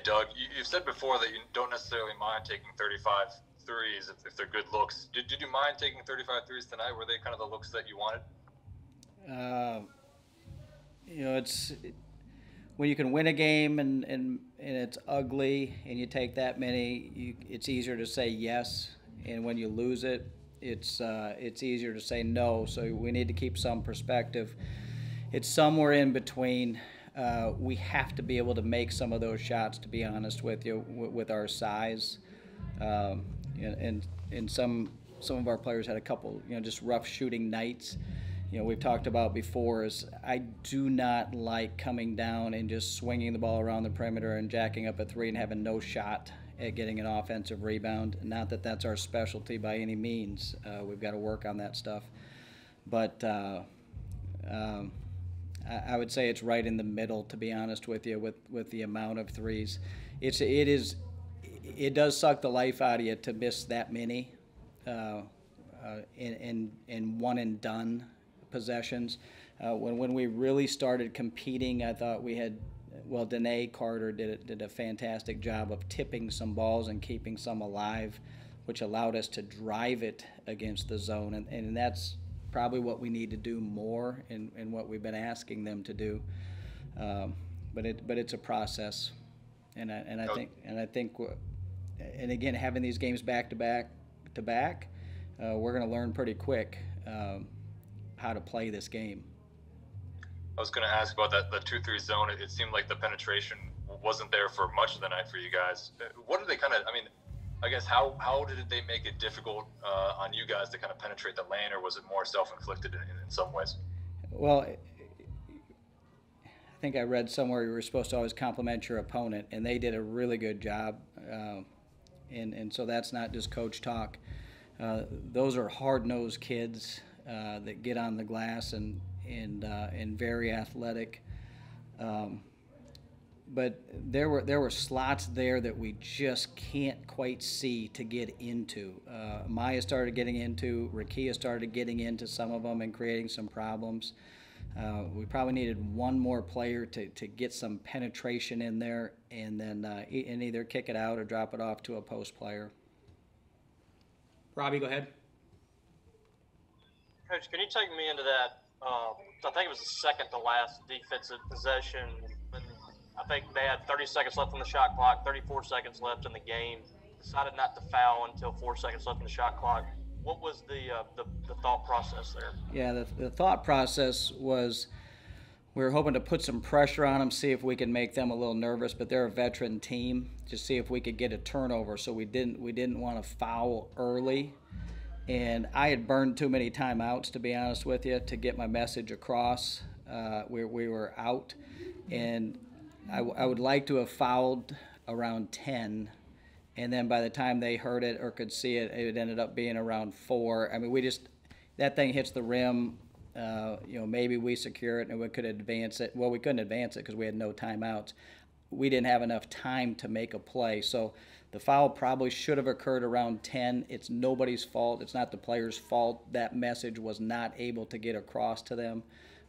Doug. You've said before that you don't necessarily mind taking 35 threes if they're good looks. Did you mind taking 35 threes tonight? Were they kind of the looks that you wanted? Uh, it's when you can win a game and it's ugly and you take that many, it's easier to say yes. And when you lose it, it's easier to say no. So we need to keep some perspective. It's somewhere in between. We have to be able to make some of those shots. To be honest with you, with our size, um, and some of our players had a couple, just rough shooting nights. We've talked about before is I do not like coming down and just swinging the ball around the perimeter and jacking up a three and having no shot at getting an offensive rebound. Not that that's our specialty by any means. We've got to work on that stuff. But I would say it's right in the middle, to be honest with you, with the amount of threes. It does suck the life out of you to miss that many in one and done possessions. When we really started competing, I thought we had, well, Danae Carter did a fantastic job of tipping some balls and keeping some alive, which allowed us to drive it against the zone, and that's probably what we need to do more and what we've been asking them to do. But it's a process, and I think and again, having these games back to back, we're going to learn pretty quick how to play this game. I was going to ask about the 2-3 zone. It seemed like the penetration wasn't there for much of the night for you guys. What did they kind of? I mean, I guess how did they make it difficult on you guys to kind of penetrate the lane, or was it more self-inflicted in some ways? Well, I think I read somewhere you were supposed to always compliment your opponent, and they did a really good job. And so that's not just coach talk. Those are hard-nosed kids that get on the glass and very athletic. But there were slots there that we just can't quite see to get into. Maya started getting into, Rakia started getting into some of them and creating some problems. We probably needed one more player to get some penetration in there and then and either kick it out or drop it off to a post player. Robbie, go ahead. Coach, can you take me into that? I think it was the second to last defensive possession. When I think they had 30 seconds left on the shot clock, 34 seconds left in the game. Decided not to foul until 4 seconds left in the shot clock. What was the thought process there? Yeah, the thought process was we were hoping to put some pressure on them, see if we could make them a little nervous. But they're a veteran team, to see if we could get a turnover. So we didn't want to foul early. And I had burned too many timeouts, to be honest with you, to get my message across. We were out, and I would like to have fouled around 10, and then by the time they heard it or could see it, it ended up being around 4. I mean, that thing hits the rim. Maybe we secure it and we could advance it. Well, we couldn't advance it because we had no timeouts. We didn't have enough time to make a play. So the foul probably should have occurred around 10. It's nobody's fault. It's not the player's fault. That message was not able to get across to them.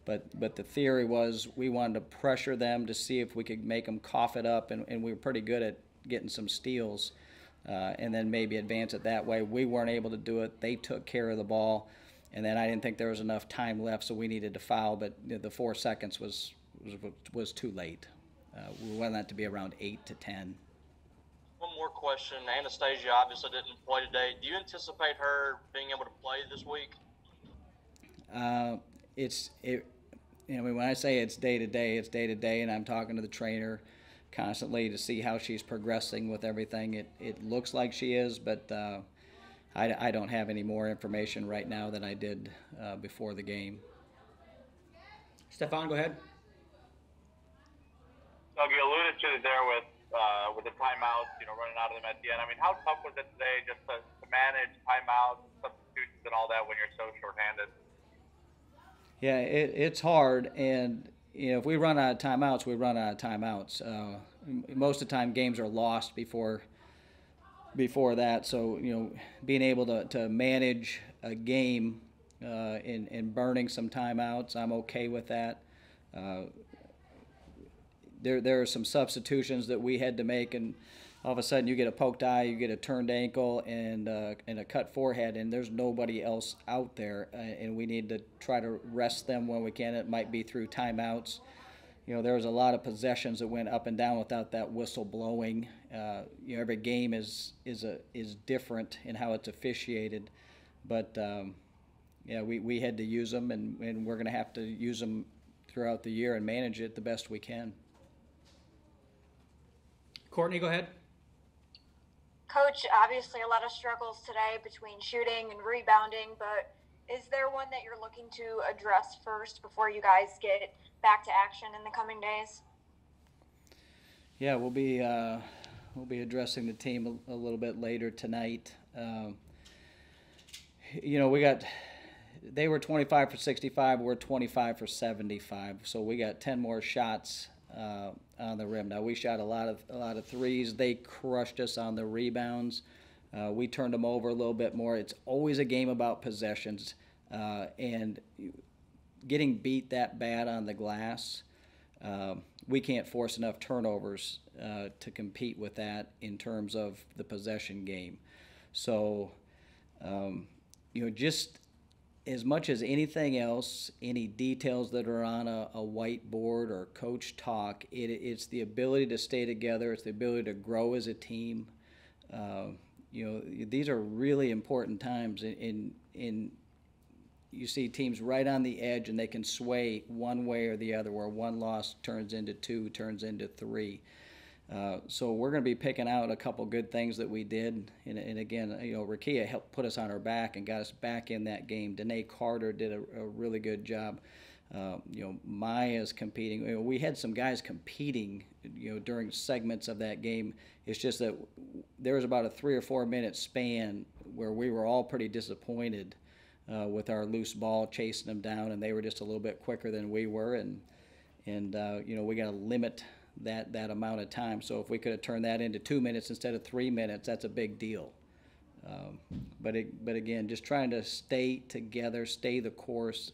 But the theory was we wanted to pressure them to see if we could make them cough it up, and we were pretty good at getting some steals and then maybe advance it that way. We weren't able to do it. They took care of the ball, and then I didn't think there was enough time left, so we needed to foul, but the 4 seconds was too late. We wanted that to be around 8 to 10. One more question. Anastasia obviously didn't play today. Do you anticipate her being able to play this week? When I say it's day to day, it's day to day, and I'm talking to the trainer constantly to see how she's progressing with everything. It looks like she is, but I don't have any more information right now than I did before the game. Stefan, go ahead. Doug, you alluded to it there with the timeouts, running out of them at the end. I mean, how tough was it today just to manage timeouts, substitutions, and all that when you're so shorthanded? Yeah, it's hard, and if we run out of timeouts, we run out of timeouts. Most of the time, games are lost before that. So being able to manage a game in burning some timeouts, I'm okay with that. there are some substitutions that we had to make, and all of a sudden you get a poked eye, you get a turned ankle, and a cut forehead, and there's nobody else out there, and we need to try to rest them when we can. It might be through timeouts. There was a lot of possessions that went up and down without that whistle blowing. Every game is different in how it's officiated, but we had to use them, and we're going to have to use them throughout the year and manage it the best we can. Courtney, go ahead. Coach, obviously a lot of struggles today between shooting and rebounding, but is there one that you're looking to address first before you guys get back to action in the coming days? Yeah, we'll be addressing the team a little bit later tonight. They were 25 for 65. We're 25 for 75. So we got 10 more shots on the rim. Now we shot a lot of threes. They crushed us on the rebounds. We turned them over a little bit more. It's always a game about possessions, and getting beat that bad on the glass, we can't force enough turnovers to compete with that in terms of the possession game. So, just as much as anything else, any details that are on a whiteboard or coach talk, it's the ability to stay together. It's the ability to grow as a team. These are really important times in you see teams right on the edge, and they can sway one way or the other, where one loss turns into two, turns into three. So we're going to be picking out a couple good things that we did. And again, Rakia helped put us on our back and got us back in that game. Danae Carter did a really good job. Maya's competing. We had some guys competing, during segments of that game. It's just that there was about a 3 or 4 minute span where we were all pretty disappointed with our loose ball, chasing them down, and they were just a little bit quicker than we were. And we got to limit that amount of time. So if we could have turned that into 2 minutes instead of 3 minutes, that's a big deal. But again, just trying to stay together, stay the course,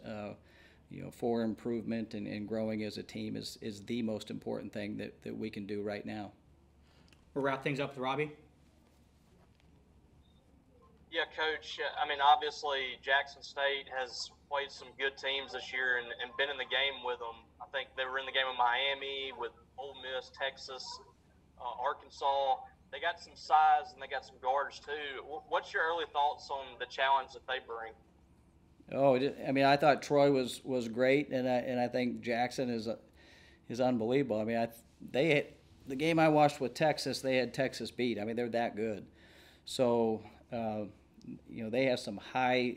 for improvement and growing as a team is the most important thing that we can do right now. We'll wrap things up with Robbie. Yeah, Coach. Obviously Jackson State has played some good teams this year and been in the game with them. I think they were in the game with Miami, with Ole Miss, Texas, Arkansas. They got some size and they got some guards too. What's your early thoughts on the challenge that they bring? I thought Troy was great, and I think Jackson is unbelievable. The game I watched with Texas, they had Texas beat. They're that good. So they have some high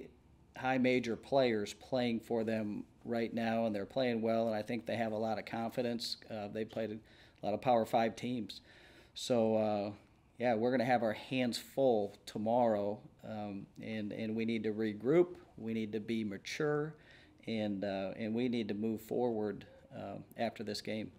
major players playing for them right now, and they're playing well, and I think they have a lot of confidence. They played a lot of Power 5 teams. So, we're going to have our hands full tomorrow, and we need to regroup. We need to be mature, and we need to move forward after this game.